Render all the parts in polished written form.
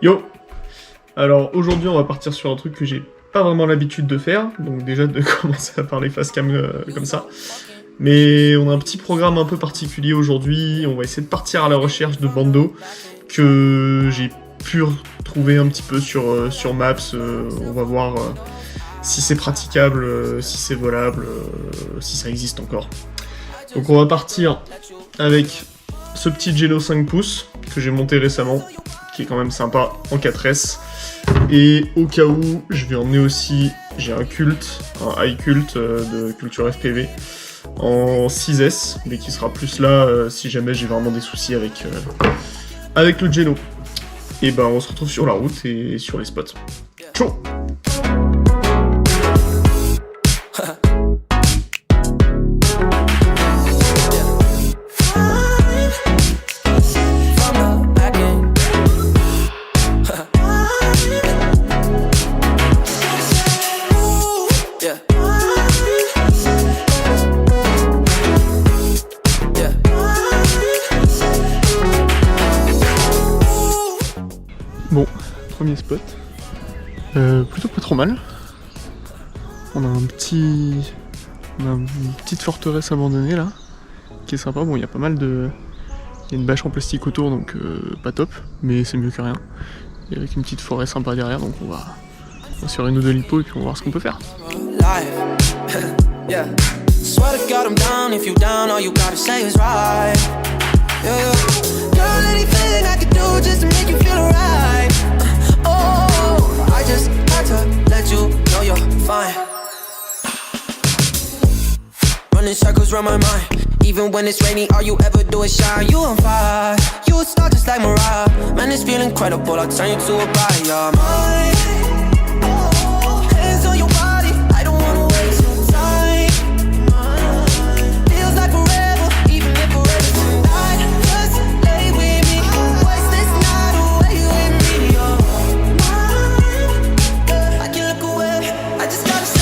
Yo! Alors aujourd'hui on va partir sur un truc que j'ai pas vraiment l'habitude de faire, donc déjà de commencer à parler face cam comme ça. Mais on a un petit programme un peu particulier aujourd'hui, on va essayer de partir à la recherche de bandos que j'ai pu retrouver un petit peu sur Maps, on va voir si c'est praticable, si c'est volable, si ça existe encore. Donc on va partir avec ce petit Gelo 5 pouces que j'ai monté récemment, qui est quand même sympa en 4S. Et au cas où, je vais emmener aussi, j'ai un high cult de culture FPV en 6S, mais qui sera plus là si jamais j'ai vraiment des soucis avec le Gelo. Et ben on se retrouve sur la route et sur les spots. Ciao! Bon, premier spot, plutôt pas trop mal. On a une petite forteresse abandonnée là, qui est sympa. Bon, il y a pas mal de... Il y a une bâche en plastique autour, donc pas top, mais c'est mieux que rien. Et avec une petite forêt sympa derrière, donc on va se faire une ou deux lipos et puis on va voir ce qu'on peut faire. Running circles around my mind. Even when it's rainy, all you ever do is shine. You on fire, you a star just like Mariah. Man, it's feeling incredible, I'll turn you to a bride. You're mine. Hands on your body, I don't wanna waste your time. Feels like forever, even if forever tonight. Just lay with me, waste this night away with me. You're mine. I can't look away, I just gotta say.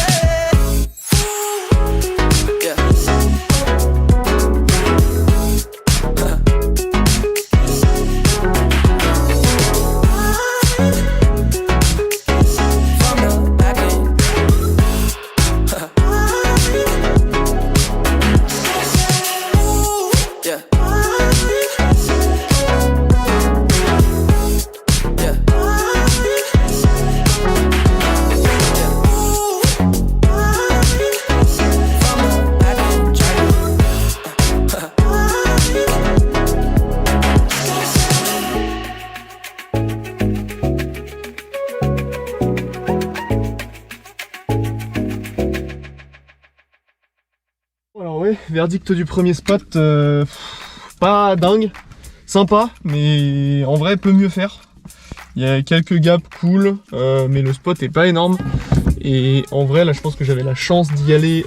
Alors ouais, verdict du premier spot, pas dingue, sympa, mais en vrai peut mieux faire. Il y a quelques gaps cool, mais le spot est pas énorme. Et en vrai là je pense que j'avais la chance d'y aller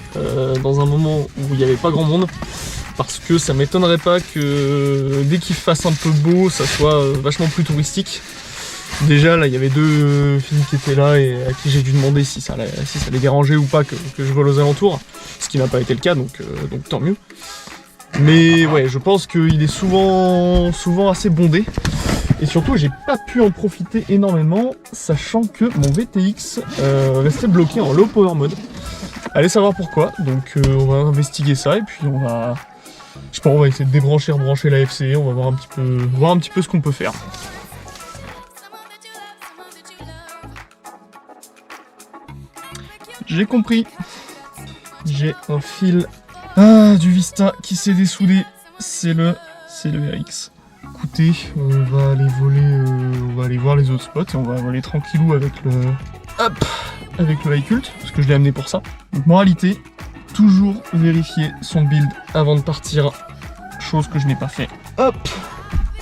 dans un moment où il n'y avait pas grand monde. Parce que ça m'étonnerait pas que dès qu'il fasse un peu beau, ça soit vachement plus touristique. Déjà là il y avait deux filles qui étaient là et à qui j'ai dû demander si ça les dérangeait ou pas que je vole aux alentours, ce qui n'a pas été le cas, donc tant mieux. Mais ouais, je pense qu'il est souvent assez bondé et surtout j'ai pas pu en profiter énormément, sachant que mon VTX restait bloqué en low power mode. Allez savoir pourquoi, donc on va investiguer ça et puis on va essayer de débrancher, rebrancher la FC, on va voir un petit peu ce qu'on peut faire. J'ai compris. J'ai un fil du Vista qui s'est dessoudé. C'est le RX. Écoutez, on va aller voir les autres spots et on va voler tranquillou avec le high cult, parce que je l'ai amené pour ça. Donc moralité, toujours vérifier son build avant de partir, chose que je n'ai pas fait. Hop,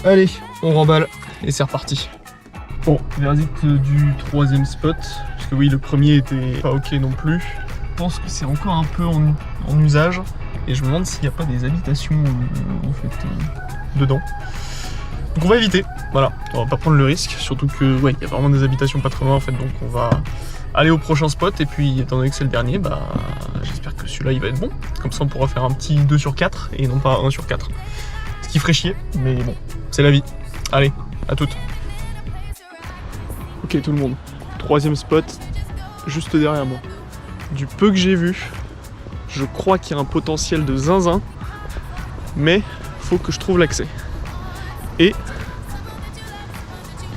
allez, on remballe et c'est reparti. Bon, verdict du troisième spot, parce que oui, le premier était pas ok non plus. Je pense que c'est encore un peu en usage, et je me demande s'il n'y a pas des habitations en fait dedans. Donc on va éviter, voilà, on va pas prendre le risque, surtout que ouais, il y a vraiment des habitations pas très loin en fait, donc on va aller au prochain spot, et puis étant donné que c'est le dernier, bah j'espère que celui-là il va être bon, comme ça on pourra faire un petit 2 sur 4 et non pas 1 sur 4. Ce qui ferait chier, mais bon, c'est la vie. Allez, à toutes. Ok tout le monde, 3e spot, juste derrière moi. Du peu que j'ai vu, je crois qu'il y a un potentiel de zinzin, mais faut que je trouve l'accès. Et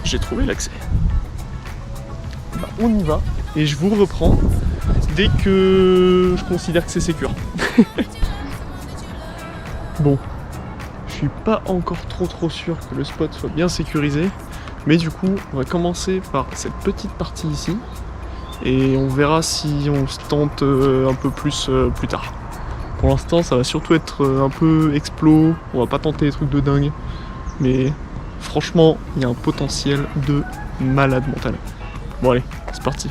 j'ai trouvé l'accès. Bah, on y va, et je vous reprends dès que je considère que c'est sécure. Bon, je suis pas encore trop sûr que le spot soit bien sécurisé, mais du coup on va commencer par cette petite partie ici et on verra si on se tente un peu plus plus tard. Pour l'instant ça va surtout être un peu explos, on va pas tenter des trucs de dingue, mais franchement il y a un potentiel de malade mental. Bon allez, c'est parti.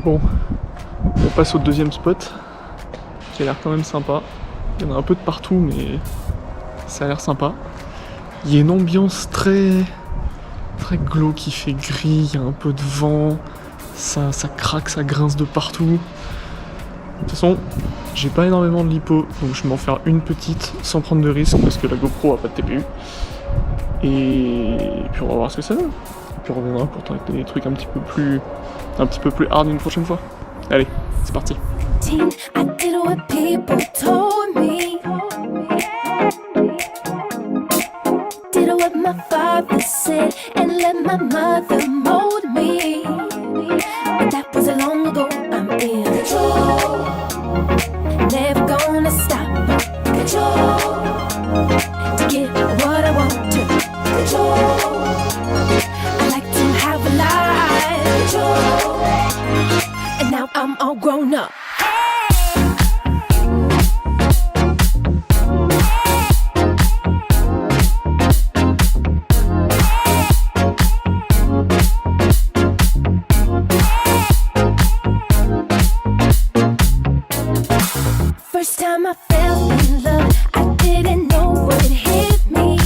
Bon, on passe au 2e spot, qui a l'air quand même sympa. Il y en a un peu de partout, mais ça a l'air sympa. Il y a une ambiance très glauque, il fait gris, il y a un peu de vent, ça craque, ça grince de partout. De toute façon, j'ai pas énormément de lipo, donc je vais m'en faire une petite sans prendre de risque, parce que la GoPro a pas de TPU. Et puis on va voir ce que ça donne. Puis on reviendra pour tenter des trucs un petit peu plus hard une prochaine fois. Allez, c'est parti. I did what people told me. Did what my father said and let my mother mold me. But that was long ago. I'm in control. Never gonna stop. Control. To get what I want to. Control. I like to have a life. Control. And now I'm all grown up. First time I fell in love, I didn't know what hit me.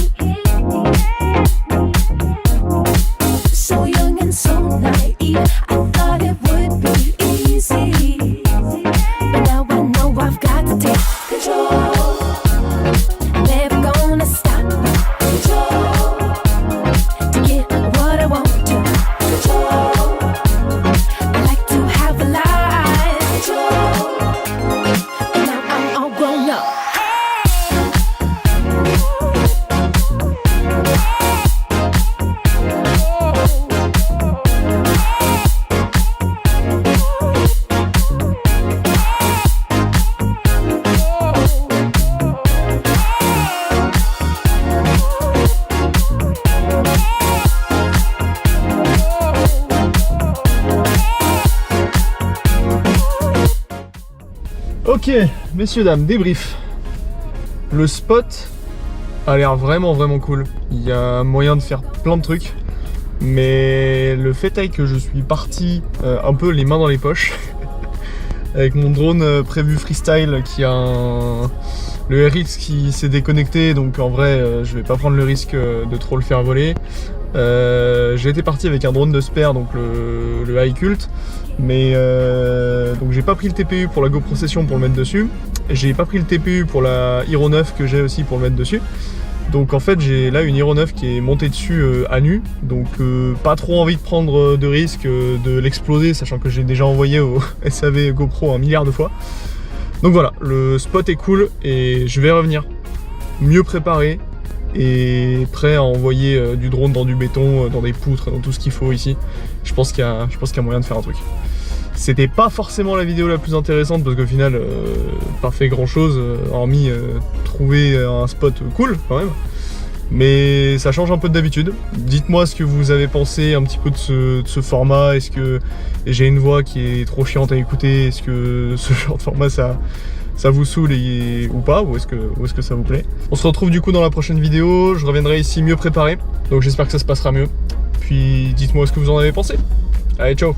So young and so naive, I thought it would be easy. But now I know I've got to take control. Never gonna stop. Control. To get what I want to. Control. I like to have a life. Control. And now I'm all grown up. Ok, messieurs, dames, débrief. Le spot a l'air vraiment cool. Il y a moyen de faire plein de trucs. Mais le fait est que je suis parti un peu les mains dans les poches. Avec mon drone prévu freestyle qui a le RX qui s'est déconnecté. Donc en vrai, je vais pas prendre le risque de trop le faire voler. J'ai été parti avec un drone de spare, donc le iCult, mais donc j'ai pas pris le TPU pour la GoPro Session pour le mettre dessus. J'ai pas pris le TPU pour la Hero 9 que j'ai aussi pour le mettre dessus. Donc en fait j'ai là une Hero 9 qui est montée dessus à nu, donc pas trop envie de prendre de risque de l'exploser, sachant que j'ai déjà envoyé au SAV GoPro 1 milliard de fois. Donc voilà, le spot est cool et je vais revenir mieux préparé et prêt à envoyer du drone dans du béton, dans des poutres, dans tout ce qu'il faut ici. Je pense qu'il y a moyen de faire un truc. C'était pas forcément la vidéo la plus intéressante parce qu'au final, pas fait grand chose, hormis trouver un spot cool quand même. Mais ça change un peu d'habitude. Dites-moi ce que vous avez pensé un petit peu de ce format. Est-ce que j'ai une voix qui est trop chiante à écouter? Est-ce que ce genre de format ça vous saoule ou pas? Ou est-ce que ça vous plaît? On se retrouve du coup dans la prochaine vidéo. Je reviendrai ici mieux préparé. Donc j'espère que ça se passera mieux. Puis dites-moi ce que vous en avez pensé. Allez, ciao!